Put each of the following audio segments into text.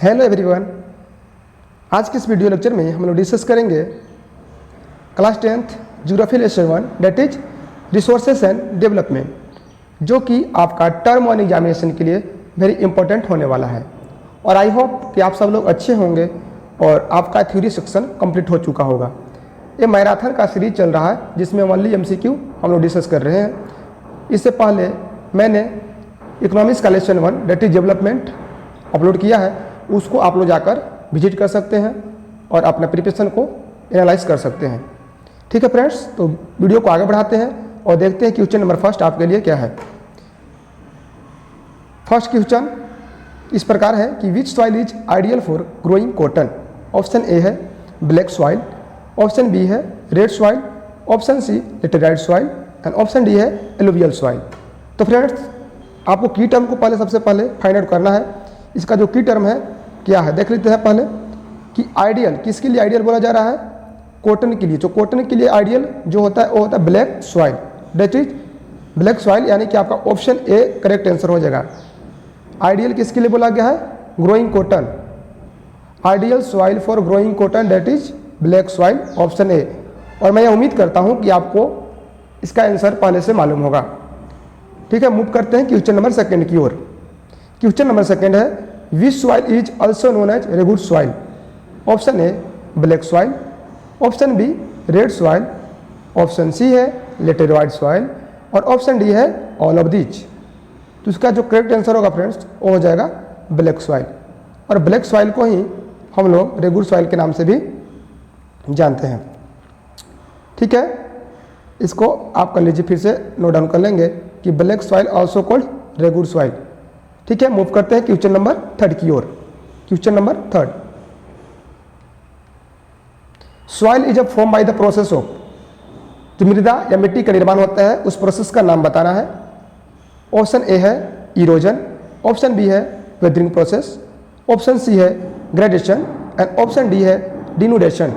Hello everyone. आज के इस वीडियो लेक्चर में हम लोग डिस्कस करेंगे class 10th geography lesson 1 that is resources and development, जो कि आपका टर्म 1 एग्जामिनेशन के लिए वेरी इंपॉर्टेंट होने वाला है। और आई होप कि आप सब लोग अच्छे होंगे और आपका थ्योरी सेक्शन कंप्लीट हो चुका होगा। ये मैराथन का सीरीज चल रहा है जिसमें ओनली MCQ हम लोग डिस्कस कर रहे हैं। इससे पहले मैंने इकोनॉमिक्स का lesson 1 that is development upload किया है, उसको आप लोग जाकर विजिट कर सकते हैं और अपना प्रिपरेशन को एनालाइज कर सकते हैं। ठीक है फ्रेंड्स, तो वीडियो को आगे बढ़ाते हैं और देखते हैं क्वेश्चन नंबर फर्स्ट आपके लिए क्या है। फर्स्ट क्वेश्चन इस प्रकार है कि which soil is ideal for growing cotton. Option A है ब्लैक सॉइल, ऑप्शन बी है red soil, option C laterite soil and option D है एलुवियल सॉइल। तो फ्रेंड्स, आपको की टर्म को पहले सबसे पहले फाइंड आउट करना है। इसका जो की टर्म है क्या है देख लेते हैं पहले कि आइडियल किसके लिए आइडियल बोला जा रहा है, कॉटन के लिए। तो कॉटन के लिए आइडियल जो होता है वो होता है black soil, that is black soil, यानी कि आपका ऑप्शन ए करेक्ट आंसर हो जाएगा। आइडियल किसके लिए बोला गया है, growing cotton, ideal soil for growing cotton that is black soil, option ए। और मैं ये उम्मीद करता हूँ कि आपको इसका आंसर पहले से मालूम होगा। ठीक है, मूव करते हैं क्वेश्चन नंबर सेकंड की ओर। क्वेश्चन नंबर सेकंड है which soil is also known as regur soil. Option A black soil, option B red soil, option C है लेटेराइट सॉइल और ऑप्शन डी है ऑल ऑफ दीज। तो इसका जो correct answer होगा फ्रेंड्स वो हो जाएगा ब्लैक सॉइल। और ब्लैक सॉइल को ही हम लोग रेगुड सॉइल के नाम से भी जानते हैं। ठीक है, इसको आप कर लीजिए, फिर से नोट डाउन कर लेंगे कि black soil also called regur soil. ठीक है, मूव करते हैं क्वेश्चन नंबर थर्ड की ओर। Question number third, soil is a form by the process of, जो मृदा या मिट्टी का निर्माण होता है उस प्रोसेस का नाम बताना है। ऑप्शन ए है इरोजन, ऑप्शन बी है वेदरिंग प्रोसेस, ऑप्शन सी है ग्रेडेशन एंड ऑप्शन डी है डिनूडेशन।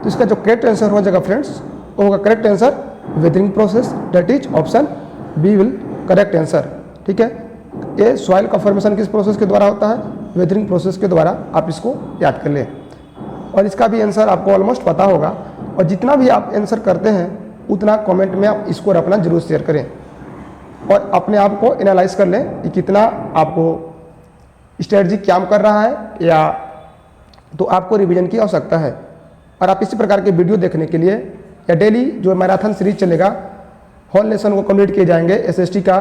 तो इसका जो करेक्ट आंसर हो जाएगा फ्रेंड्स वो होगा correct answer weathering process, that is option B will correct answer. ठीक है, ये सॉइल का फॉर्मेशन किस प्रोसेस के द्वारा होता है, वेदरिंग प्रोसेस के द्वारा, आप इसको याद कर लें। और इसका भी आंसर आपको ऑलमोस्ट पता होगा, और जितना भी आप आंसर करते हैं उतना कमेंट में आप स्कोर अपना जरूर शेयर करें और अपने आप को एनालाइज कर लें कि कितना आपको स्ट्रेटजी काम कर रहा है या तो आपको रिवीजन की आवश्यकता है। और आप इसी प्रकार के वीडियो देखने के लिए या डेली जो मैराथन सीरीज चलेगा, होल लेसन को कंप्लीट किए जाएंगे, SST का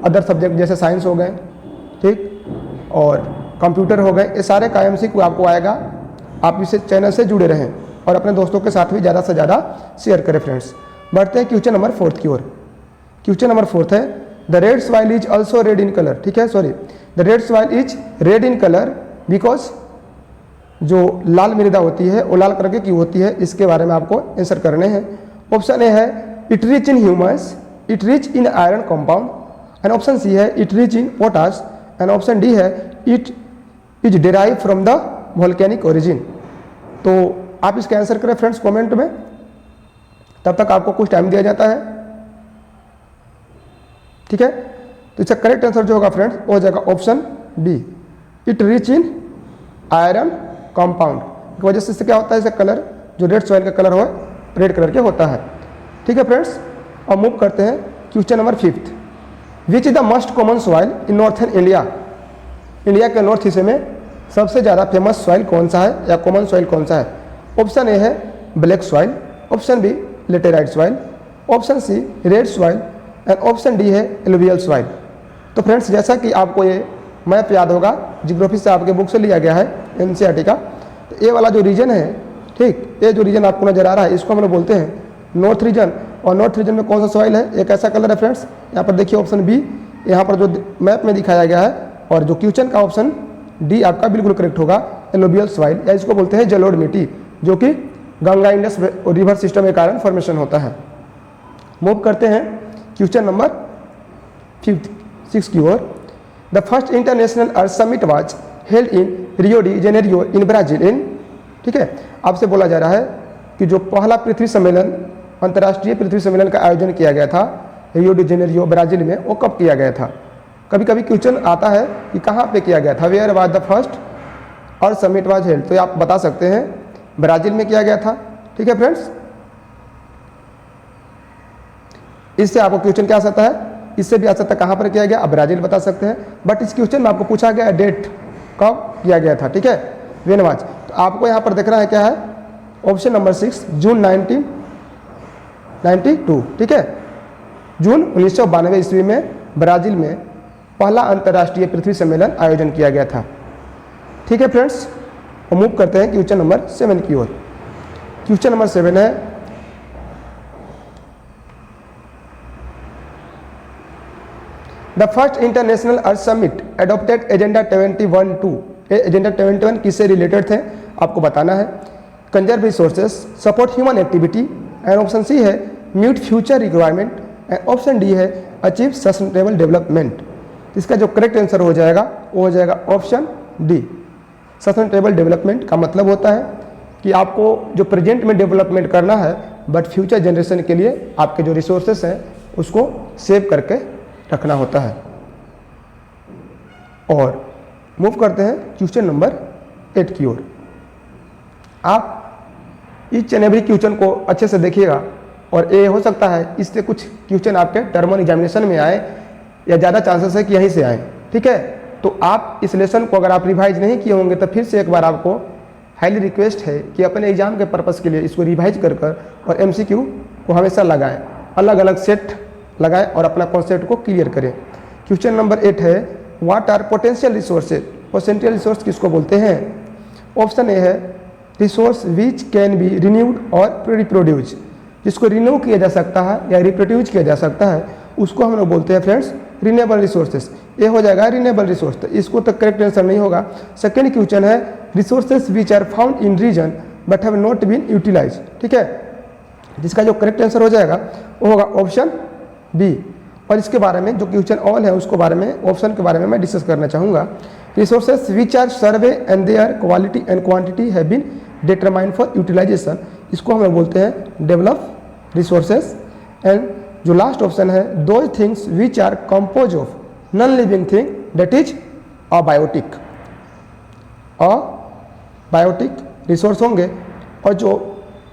अदर सब्जेक्ट जैसे साइंस हो गए, ठीक, और कंप्यूटर हो गए, ये सारे का MCQ आपको आएगा। आप इसे चैनल से जुड़े रहें और अपने दोस्तों के साथ भी ज़्यादा से ज़्यादा शेयर करें फ्रेंड्स। बढ़ते हैं क्वेश्चन नंबर फोर्थ की ओर। क्वेश्चन नंबर फोर्थ है the red soil is also red in colour. ठीक है, sorry, the red soil is red in colour because जो लाल मृदा होती है वो लाल कलर की होती है, इसके बारे में आपको आंसर करने हैं। ऑप्शन ए है it rich in humus, it rich in iron compound and option C है it rich in potash and option D है it is derive from the volcanic origin. तो आप इसका आंसर करें फ्रेंड्स कमेंट में, तब तक आपको कुछ टाइम दिया जाता है। ठीक है, तो इसका करेक्ट आंसर जो होगा फ्रेंड्स वो हो जाएगा option B, it rich in iron compound की वजह से इससे क्या होता है, इसका कलर जो रेड सॉइल का कलर हो रेड कलर के होता है। ठीक है फ्रेंड्स, अब मूव करते हैं question number fifth, which is the most common soil in northern India. India के नॉर्थ हिस्से में सबसे ज़्यादा फेमस सॉइल कौन सा है या कॉमन सॉइल कौन सा है। ऑप्शन ए है black soil, option B laterite soil, option C red soil and option D है एलुवियल सॉइल। तो फ्रेंड्स, जैसा कि आपको ये मैप याद होगा, जियोग्राफी से आपके बुक से लिया गया है NCERT का, तो ये वाला जो रीजन है, ठीक, ये जो रीजन आपको नजर आ रहा है इसको हम लोग बोलते हैं नॉर्थ रीजन। और नॉर्थ रीजन में कौन सा सॉइल है, एक ऐसा कलर है फ्रेंड्स, यहाँ पर देखिए ऑप्शन बी यहाँ पर जो मैप में दिखाया गया है, और जो क्वेश्चन का ऑप्शन डी आपका बिल्कुल करेक्ट होगा, एलुवियल सॉइल, या इसको बोलते हैं जलोढ़ मिट्टी, जो कि गंगा इंडस रिवर सिस्टम के कारण फॉर्मेशन होता है। मूव करते हैं क्वेश्चन नंबर 6 की ओर। The first international earth summit was held in Rio de Janeiro in Brazil in, ठीक है, आपसे बोला जा रहा है कि जो पहला पृथ्वी सम्मेलन, अंतर्राष्ट्रीय पृथ्वी सम्मेलन का आयोजन किया गया था रियो डी जेनेरियो ब्राजील में, वो कब किया गया था। कभी कभी क्वेश्चन आता है कि कहाँ पे किया गया था, वेयर वाज द फर्स्ट और समिट वाज हेल्ड, तो आप बता सकते हैं ब्राज़ील में किया गया था। ठीक है फ्रेंड्स, इससे आपको क्वेश्चन क्या आ सकता है, इससे भी आ सकता है कहाँ पर किया गया, आप ब्राज़ील बता सकते हैं। बट इस क्वेश्चन में आपको पूछा गया डेट कब किया गया था। ठीक है, वेन वाज, तो आपको यहाँ पर देखना है क्या है, ऑप्शन नंबर 6 जून 1992। ठीक है, जून 1992 ईस्वी में ब्राज़ील में पहला अंतर्राष्ट्रीय पृथ्वी सम्मेलन आयोजन किया गया था। ठीक है फ्रेंड्स, और मूव करते हैं क्वेश्चन नंबर 7 की ओर। क्वेश्चन नंबर 7 है, the first international earth summit adopted agenda 21 agenda 21 किससे रिलेटेड थे, आपको बताना है। Conserve resources, support human activity, and option C है meet future requirement, and option D है अचीव सस्टेनेबल डेवलपमेंट। इसका जो करेक्ट आंसर हो जाएगा वो हो जाएगा ऑप्शन डी। सस्टेनेबल डेवलपमेंट का मतलब होता है कि आपको जो प्रेजेंट में डेवलपमेंट करना है, बट फ्यूचर जनरेशन के लिए आपके जो रिसोर्सेस हैं उसको सेव करके रखना होता है। और मूव करते हैं क्वेश्चन नंबर 8 की ओर। आप ईच एंड एवरी क्वेश्चन को अच्छे से देखिएगा, और ये हो सकता है इससे कुछ क्वेश्चन आपके टर्म एग्जामिनेशन में आए, या ज़्यादा चांसेस है कि यहीं से आए। ठीक है, तो आप इस लेसन को अगर आप रिवाइज नहीं किए होंगे तो फिर से एक बार आपको हाईली रिक्वेस्ट है कि अपने एग्जाम के पर्पस के लिए इसको रिवाइज कर और MCQ को हमेशा लगाएं, अलग अलग सेट लगाएं और अपना कॉन्सेप्ट को क्लियर करें। क्वेश्चन नंबर 8 है, what are potential resources. Potential resource किसको बोलते हैं, ऑप्शन ए है resource which can be renewed और रिप्रोड्यूस, जिसको रिन्यू किया जा सकता है या रिप्रोड्यूस किया जा सकता है, उसको हम लोग बोलते हैं फ्रेंड्स रिन्यूएबल रिसोर्सेज। ये हो जाएगा रिन्यूएबल रिसोर्स, तो इसको तो करेक्ट आंसर नहीं होगा। सेकेंड क्वेश्चन है resources which are found in region but have not been utilise. ठीक है, जिसका जो करेक्ट आंसर हो जाएगा वो होगा ऑप्शन बी। और इसके बारे में जो क्वेश्चन ऑल है उसको बारे में, ऑप्शन के बारे में मैं डिस्कस करना चाहूँगा। Resources which are survey and their quality and quantity have been determined for utilisation, इसको हम लोग बोलते हैं डेवलप रिसोर्सेज। एंड जो लास्ट ऑप्शन है those things which are compose of non living thing that is abiotic. Abiotic resource होंगे और जो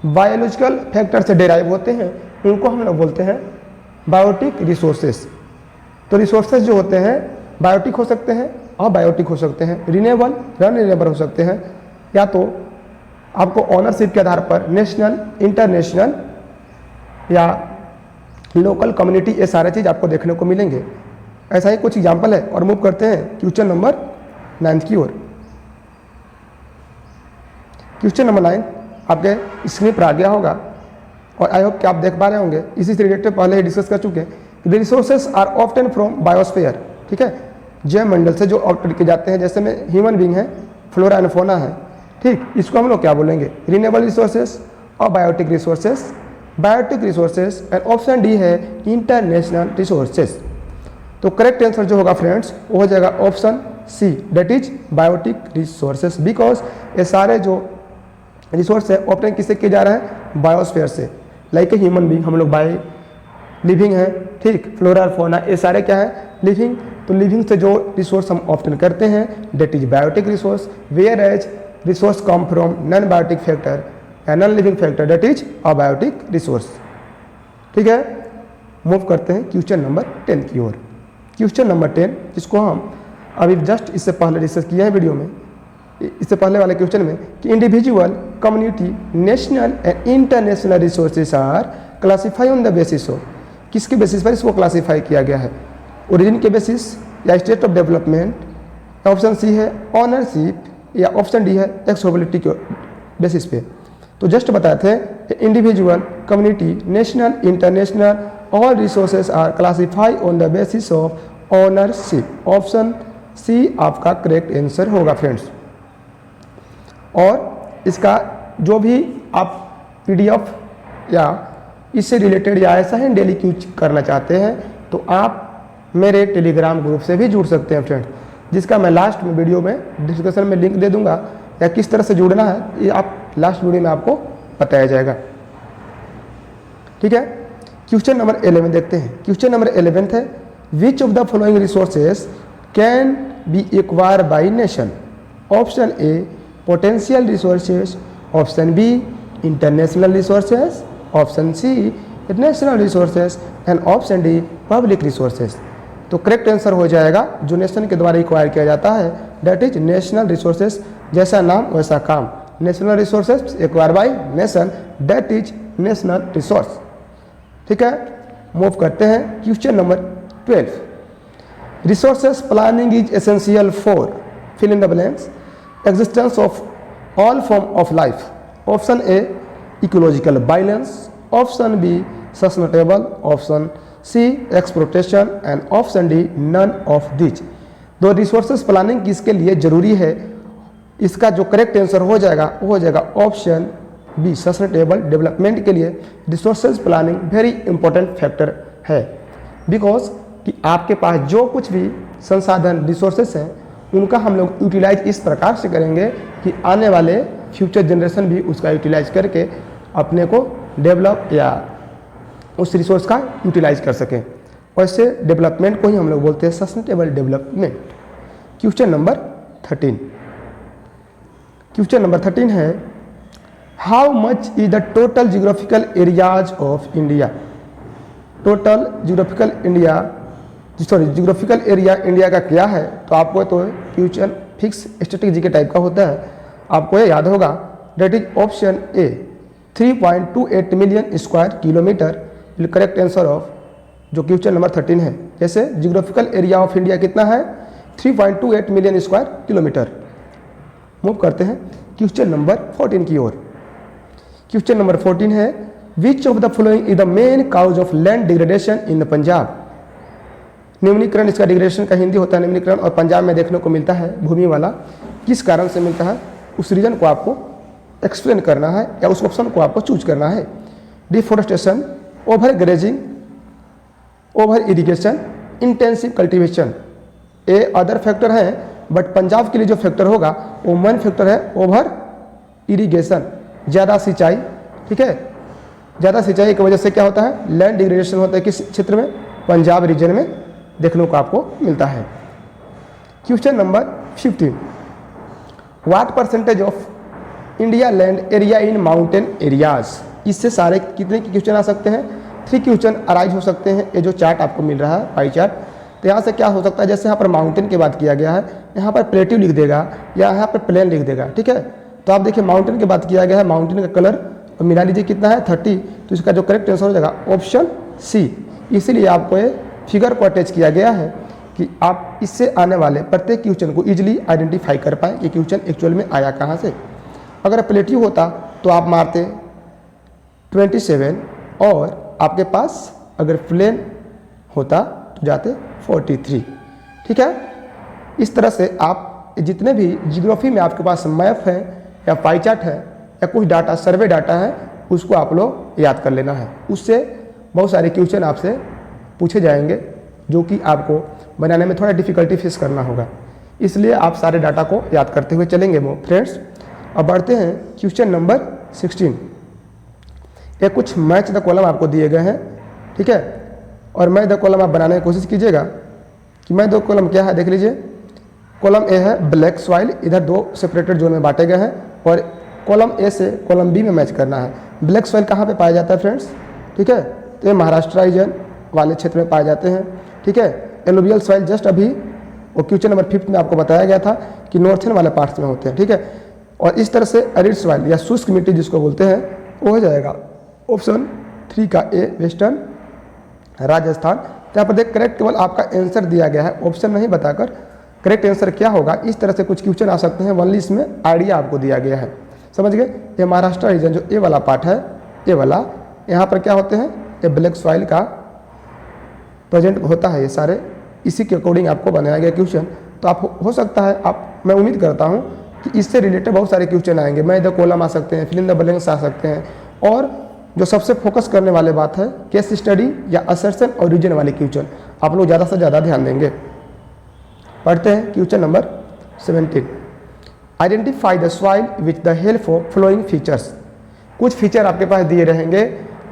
बायोलॉजिकल फैक्टर से डिराइव होते हैं उनको हम लोग बोलते हैं बायोटिक रिसोर्सेस। तो रिसोर्सेज जो होते हैं बायोटिक हो सकते हैं, अबायोटिक हो सकते हैं, रिन्यूएबल, नॉन रिन्यूएबल हो सकते हैं, या तो आपको ऑनरशिप के आधार पर नेशनल, इंटरनेशनल या लोकल कम्युनिटी, ये सारे चीज़ आपको देखने को मिलेंगे। ऐसा ही कुछ एग्जाम्पल है। और मूव करते हैं क्वेश्चन नंबर 9 की ओर। क्वेश्चन नंबर 9 आपके स्क्रीन पर आ गया होगा और आई होप कि आप देख पा रहे होंगे। इसी से रिलेटेड पहले ही डिस्कस कर चुके हैं। The resources are often from biosphere. ठीक है, जैव मंडल से जो ऑप्टेड किए जाते हैं, जैसे में ह्यूमन बींग है, फ्लोरा एंड फोना है। ठीक, इसको हम लोग क्या बोलेंगे, रिन्यूएबल रिसोर्सेज और biotic resources. Biotic resources and option D है इंटरनेशनल रिसोर्सेज। तो करेक्ट आंसर जो होगा फ्रेंड्स वो हो जाएगा option C, that is biotic resources. Because ये सारे जो रिसोर्स है ऑप्टेन किससे किए जा रहे हैं, बायोस्फीयर से। लाइक ए ह्यूमन बींग, हम लोग बाय लिविंग है। ठीक, फ्लोरा फोना ये सारे क्या है, लिविंग। तो लिविंग से जो रिसोर्स हम ऑप्टेन करते हैं that is biotic resource, whereas resource come from non biotic factor या non living factor that is abiotic resource. ठीक है, मूव करते हैं क्वेश्चन नंबर 10 की ओर। क्वेश्चन नंबर 10 जिसको हम अभी जस्ट इससे पहले डिस्कस किया है वीडियो में, इससे पहले वाले क्वेश्चन में, कि individual, community, national and international resources are classify on the basis of, किसके बेसिस पर इसको क्लासीफाई किया गया है, ओरिजिन के बेसिस या state of development. Option C है ऑनरशिप या ऑप्शन डी है एक्सेसिबिलिटी के बेसिस पे। तो जस्ट बताए थे individual, community, national, international, all resources are classify on the basis of ownership. Option C आपका करेक्ट आंसर होगा फ्रेंड्स। और इसका जो भी आप PDF या इससे रिलेटेड या ऐसा ही डेली यूज करना चाहते हैं तो आप मेरे टेलीग्राम ग्रुप से भी जुड़ सकते हैं फ्रेंड्स, जिसका मैं लास्ट में वीडियो में डिस्क्रिप्शन में लिंक दे दूंगा, या किस तरह से जुड़ना है ये आप लास्ट वीडियो में आपको बताया जाएगा। ठीक है, क्वेश्चन नंबर 11 देखते हैं। क्वेश्चन नंबर 11 है which of the following resources can be acquired by nation. Option A potential resources, option B international resources, option C national resources and option D public resources. तो correct answer हो जाएगा जो nation के द्वारा require किया जाता है, that is national resources. जैसा नाम वैसा काम, national resources acquire by nation, that is national resource. ठीक है, मूव करते हैं question number 12। Resources planning is essential for fill in the blanks existence of all form of life. Option A ecological balance, option B sustainable, option C exploitation and option D none of which. तो resources planning किसके लिए जरूरी है, इसका जो correct answer हो जाएगा वो हो जाएगा ऑप्शन बी सस्टेनेबल डेवलपमेंट के लिए resources planning very important factor है। बिकॉज कि आपके पास जो कुछ भी संसाधन रिसोर्सेज हैं उनका हम लोग यूटिलाइज इस प्रकार से करेंगे कि आने वाले फ्यूचर जनरेशन भी उसका यूटिलाइज करके अपने को डेवलप या उस रिसोर्स का यूटिलाइज कर सकें। वैसे डेवलपमेंट को ही हम लोग बोलते हैं sustainable development. Question number 13। Question number 13 है how much is the total geographical areas of India. Total geographical India geographical area India का क्या है, तो आपको तो question fix static GK type का होता है, आपको ये याद होगा, that is option A 3.28 million square kilometre. Correct answer of जो क्वेश्चन नंबर 13 है। जैसे जियोग्राफिकल एरिया ऑफ इंडिया कितना है 3.28 मिलियन स्क्वायर किलोमीटर। मूव करते हैं क्वेश्चन नंबर 14 की ओर। क्वेश्चन नंबर 14 है which of the following is the main cause of land degradation in Punjab. निम्नीकरण, इसका डिग्रेडेशन का हिंदी होता है निम्नीकरण, और पंजाब में देखने को मिलता है भूमि वाला। किस कारण से मिलता है उस रीजन को आपको एक्सप्लेन करना है या उस ऑप्शन को आपको चूज करना है। Deforestation, over grazing, over irrigation, intensive cultivation. ये अदर फैक्टर हैं, बट पंजाब के लिए जो फैक्टर होगा वो मेन फैक्टर है ओवर इरिगेशन, ज़्यादा सिंचाई। ठीक है, ज़्यादा सिंचाई की वजह से क्या होता है लैंड डिग्रेडेशन होता है। किस क्षेत्र में, पंजाब रीजन में देखने को आपको मिलता है। Question number 15 what percentage of India land area in mountain areas. इससे सारे कितने के क्वेश्चन आ सकते हैं, 3 क्वेश्चन अराइज हो सकते हैं। ये जो चार्ट आपको मिल रहा है पाई चार्ट, तो यहाँ से क्या हो सकता है, जैसे यहाँ पर माउंटेन की बात किया गया है, यहाँ पर प्लेट्यू लिख देगा या यहाँ पर प्लेन लिख देगा। ठीक है, तो आप देखिए माउंटेन की बात किया गया है, माउंटेन का कलर मिला लीजिए कितना है 30, तो इसका जो करेक्ट आंसर हो जाएगा ऑप्शन सी। इसीलिए आपको ये फिगर को अटैच किया गया है कि आप इससे आने वाले प्रत्येक क्वेश्चन को इजीली आइडेंटिफाई कर पाएँ कि क्वेश्चन एक्चुअल में आया कहाँ से। अगर प्लेट्यू होता तो आप मारते 27 और आपके पास अगर प्लेन होता तो जाते 43। ठीक है, इस तरह से आप जितने भी जियोग्राफी में आपके पास मैप है या पाई चार्ट है या कुछ डाटा सर्वे डाटा है उसको आप लोग याद कर लेना है। उससे बहुत सारे क्वेश्चन आपसे पूछे जाएंगे जो कि आपको बनाने में थोड़ा डिफिकल्टी फेस करना होगा, इसलिए आप सारे डाटा को याद करते हुए चलेंगे फ्रेंड्स। अब बढ़ते हैं क्वेश्चन नंबर 16। ये कुछ मैच द कॉलम आपको दिए गए हैं। ठीक है, और मैच द कॉलम आप बनाने की कोशिश कीजिएगा कि मैच द कॉलम क्या है। देख लीजिए, कॉलम ए है ब्लैक सॉइल, इधर 2 सेपरेटेड जोन में बांटे गए हैं और कॉलम ए से कॉलम बी में मैच करना है। ब्लैक सॉइल कहाँ पे पाया जाता है फ्रेंड्स, ठीक है, तो ये महाराष्ट्र रीजन वाले क्षेत्र में पाए जाते हैं। ठीक है, एलुवियल सॉइल जस्ट अभी वो क्वेश्चन नंबर 5 में आपको बताया गया था कि नॉर्थन वाले पार्ट्स में होते हैं। ठीक है, और इस तरह से अरिड सॉइल या शुष्क मिट्टी जिसको बोलते हैं वो हो जाएगा ऑप्शन 3 का ए वेस्टर्न राजस्थान। तो यहाँ पर देख करेक्ट केवल आपका आंसर दिया गया है, ऑप्शन नहीं बताकर करेक्ट आंसर क्या होगा। इस तरह से कुछ क्वेश्चन आ सकते हैं, वनली इसमें आइडिया आपको दिया गया है। समझ गए, ये महाराष्ट्र रीजन जो ए वाला पार्ट है, ए वाला यहाँ पर क्या होते हैं, ये ब्लैक सॉइल का प्रेजेंट होता है। ये सारे इसी के अकॉर्डिंग आपको बनाया गया क्वेश्चन। तो आप हो सकता है आप, मैं उम्मीद करता हूँ कि इससे रिलेटेड बहुत सारे क्वेश्चन आएंगे। मैं द कॉलम आ सकते हैं, फिल इन द ब्लैंक्स आ सकते हैं, और जो सबसे फोकस करने वाले बात है केस स्टडी या असर्शन और रीजन वाले क्वेश्चन आप लोग ज़्यादा से ज़्यादा ध्यान देंगे। पढ़ते हैं question number 17। Identify the soil with the help of flowing features. कुछ फीचर आपके पास दिए रहेंगे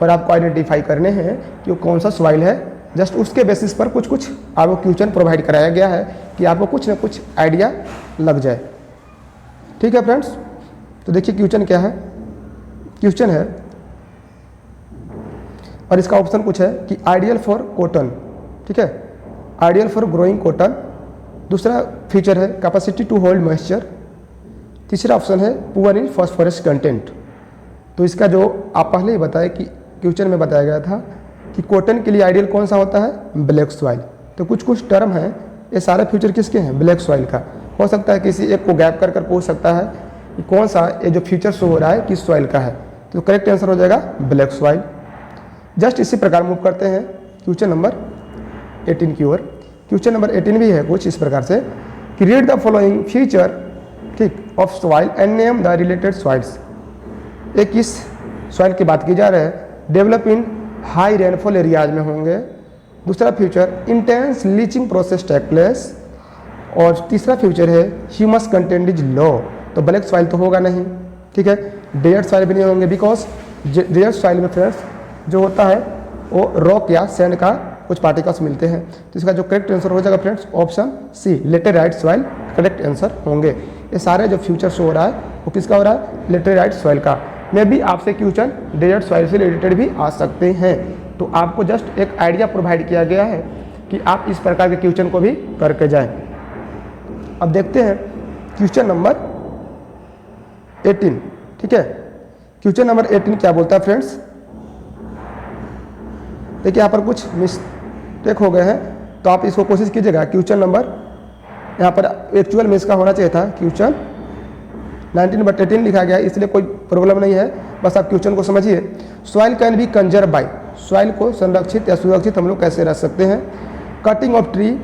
और आपको आइडेंटिफाई करने हैं कि वो कौन सा सॉइल है। जस्ट उसके बेसिस पर कुछ कुछ आपको क्वेश्चन प्रोवाइड कराया गया है कि आपको कुछ ना कुछ आइडिया लग जाए। ठीक है फ्रेंड्स, तो देखिए क्वेश्चन क्या है। क्वेश्चन है और इसका ऑप्शन कुछ है कि आइडियल फॉर कॉटन, ठीक है, आइडियल फॉर ग्रोइंग कॉटन। दूसरा फीचर है कैपेसिटी टू होल्ड मॉइस्चर। तीसरा ऑप्शन है पुअर इन फॉस्फोरस कंटेंट। तो इसका जो आप पहले ही बताए कि क्वेश्चन में बताया गया था कि कॉटन के लिए आइडियल कौन सा होता है, ब्लैक सॉइल। तो कुछ कुछ टर्म हैं, ये सारे फीचर किसके हैं, ब्लैक सॉइल का। हो सकता है किसी एक को गैप कर कर पूछ सकता है कि कौन सा ये जो फीचर शो हो रहा है किस सॉइल का है, तो करेक्ट आंसर हो जाएगा ब्लैक सॉइल। जस्ट इसी प्रकार मूव करते हैं क्वेश्चन नंबर 18 की ओर। क्वेश्चन नंबर 18 भी है कुछ इस प्रकार से कि रीड द फॉलोइंग फीचर, ठीक, of soil and name the related soils. एक इस सॉइल की बात की जा रही है, develop in high rainfall areas में होंगे। दूसरा feature intense leaching process take place. और तीसरा फीचर है ह्यूमस कंटेंट इज लो। तो ब्लैक सॉइल तो होगा नहीं, ठीक है, डेजर्ट सॉइल भी नहीं होंगे, बिकॉज डेजर्ट सॉइल में फ्रेंड्स जो होता है वो रॉक या सैंड का कुछ पार्टिकल्स मिलते हैं। तो इसका जो करेक्ट आंसर हो जाएगा friends option C, laterite soil correct answer होंगे। ये सारे जो फ्यूचर शो हो रहा है वो किसका हो रहा है, लेटेराइट सॉइल का। मे भी आपसे क्वेश्चन डेजर्ट सॉइल से रिलेटेड भी आ सकते हैं। तो आपको जस्ट एक आइडिया प्रोवाइड किया गया है कि आप इस प्रकार के क्वेश्चन को भी करके जाएं। अब देखते हैं क्वेश्चन नंबर 18, ठीक है। क्वेश्चन नंबर 18 क्या बोलता है फ्रेंड्स, देखिए यहाँ पर कुछ मिस्टेक हो गए हैं, तो आप इसको कोशिश कीजिएगा। क्वेश्चन नंबर यहाँ पर एक्चुअल में इसका होना चाहिए था क्वेश्चन 19/18 लिखा गया है, इसलिए कोई प्रॉब्लम नहीं है, बस आप क्वेश्चन को समझिए। Soil can be conserve by, soil को संरक्षित या सुरक्षित हम लोग कैसे रख सकते हैं। Cutting of tree,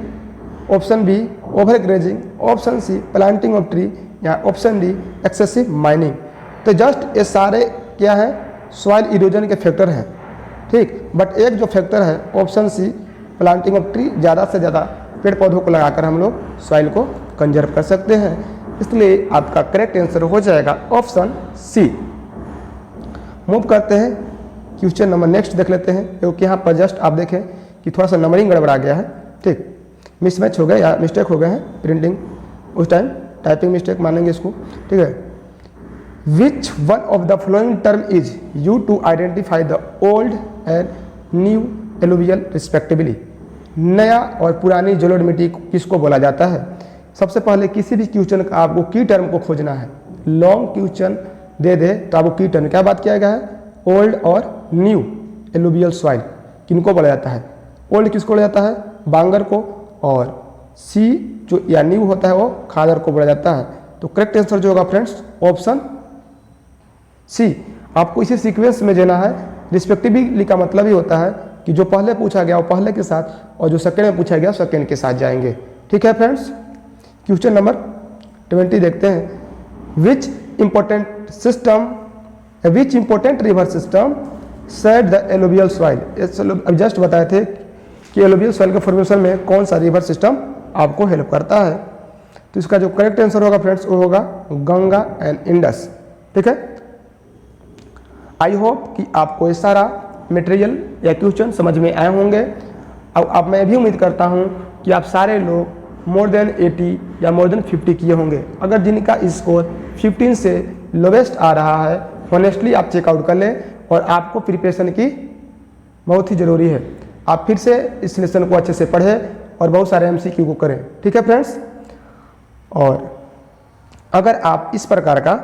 option B over grazing, option C planting of tree, या ऑप्शन डी एक्सेसिव माइनिंग। तो जस्ट ये सारे क्या है, सॉइल इरोजन के फैक्टर हैं, ठीक। बट एक जो फैक्टर है option C planting of tree, ज़्यादा से ज़्यादा पेड़ पौधों को लगाकर हम लोग सॉइल को कंजर्व कर सकते हैं, इसलिए आपका करेक्ट आंसर हो जाएगा ऑप्शन सी। मूव करते हैं क्वेश्चन नंबर नेक्स्ट देख लेते हैं, क्योंकि यहाँ पर जस्ट आप देखें कि थोड़ा सा नंबरिंग गड़बड़ा गया है, ठीक, मिसमैच हो गए या मिस्टेक हो गए हैं प्रिंटिंग उस टाइम, टाइपिंग मिस्टेक मानेंगे इसको, ठीक है। Which one of the following term is use to identify the old and new alluvial respectively. नया और पुरानी जलोढ़ मिट्टी किसको बोला जाता है। सबसे पहले किसी भी क्वेश्चन का आपको की टर्म को खोजना है। लॉन्ग क्वेश्चन दे दे तो आपको की टर्म क्या बात किया गया है, ओल्ड और न्यू एलुवियल सॉइल किनको बोला जाता है। ओल्ड किसको बोला जाता है, बांगर को, और सी जो या न्यू होता है वो खादर को बोला जाता है। तो करेक्ट आंसर जो होगा फ्रेंड्स ऑप्शन सी। आपको इसी सीक्वेंस में देना है। रिस्पेक्टिवली का मतलब ही होता है कि जो पहले पूछा गया वो पहले के साथ, और जो सेकंड में पूछा गया सेकंड के साथ जाएंगे, ठीक है फ्रेंड्स। क्वेश्चन नंबर 20 देखते हैं। Which important river system set the alluvial soil. अब जस्ट बताए थे कि एलुवियल सॉइल के फॉर्मेशन में कौन सा रिवर सिस्टम आपको हेल्प करता है। तो इसका जो करेक्ट आंसर होगा फ्रेंड्स वो होगा गंगा एंड इंडस, ठीक है। आई होप कि आपको ये सारा मटेरियल या क्वेश्चन समझ में आए होंगे। अब मैं भी उम्मीद करता हूँ कि आप सारे लोग मोर देन 80 या मोर देन 50 किए होंगे। अगर जिनका स्कोर 15 से लोवेस्ट आ रहा है, ऑनेस्टली आप चेकआउट कर लें, और आपको प्रिपरेशन की बहुत ही ज़रूरी है। आप फिर से इस लेसन को अच्छे से पढ़ें और बहुत सारे MCQ को करें, ठीक है फ्रेंड्स। और अगर आप इस प्रकार का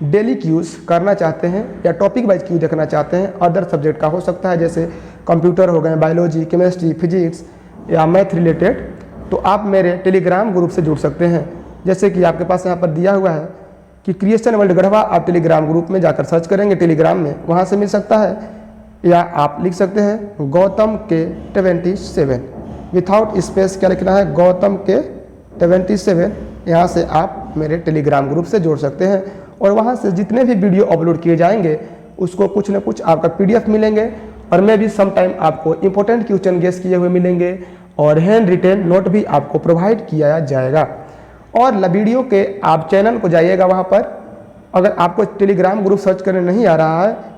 डेली क्यूज करना चाहते हैं या टॉपिक वाइज क्यू देखना चाहते हैं, अदर सब्जेक्ट का हो सकता है जैसे कंप्यूटर हो गए, बायोलॉजी, केमिस्ट्री, फिजिक्स या मैथ रिलेटेड, तो आप मेरे टेलीग्राम ग्रुप से जुड़ सकते हैं। जैसे कि आपके पास यहाँ पर दिया हुआ है कि क्रिएशन वर्ल्ड गढ़वा, आप टेलीग्राम ग्रुप में जाकर सर्च करेंगे टेलीग्राम में, वहाँ से मिल सकता है। या आप लिख सकते हैं गौतम के 27 विथआउट स्पेस, क्या लिखना है, गौतम के 27। यहाँ से आप मेरे टेलीग्राम ग्रुप से जोड़ सकते हैं, और वहाँ से जितने भी वीडियो अपलोड किए जाएंगे उसको कुछ न कुछ आपका PDF मिलेंगे, और मैं भी सम टाइम आपको इंपॉर्टेंट क्वेश्चन गेस किए हुए मिलेंगे, और हैंड रिटेन नोट भी आपको प्रोवाइड किया जाएगा। और वीडियो के आप चैनल को जाइएगा, वहाँ पर अगर आपको टेलीग्राम ग्रुप सर्च करने नहीं आ रहा है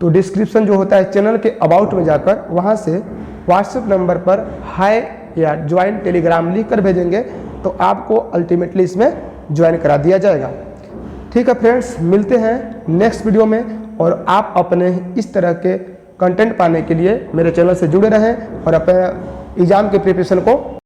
तो डिस्क्रिप्शन जो होता है चैनल के अबाउट में जाकर वहाँ से व्हाट्सएप नंबर पर हाय या ज्वाइन टेलीग्राम लिख कर भेजेंगे, तो आपको अल्टीमेटली इसमें ज्वाइन करा दिया जाएगा। ठीक है फ्रेंड्स, मिलते हैं नेक्स्ट वीडियो में। और आप अपने इस तरह के कंटेंट पाने के लिए मेरे चैनल से जुड़े रहें और अपने एग्ज़ाम के प्रिपरेशन को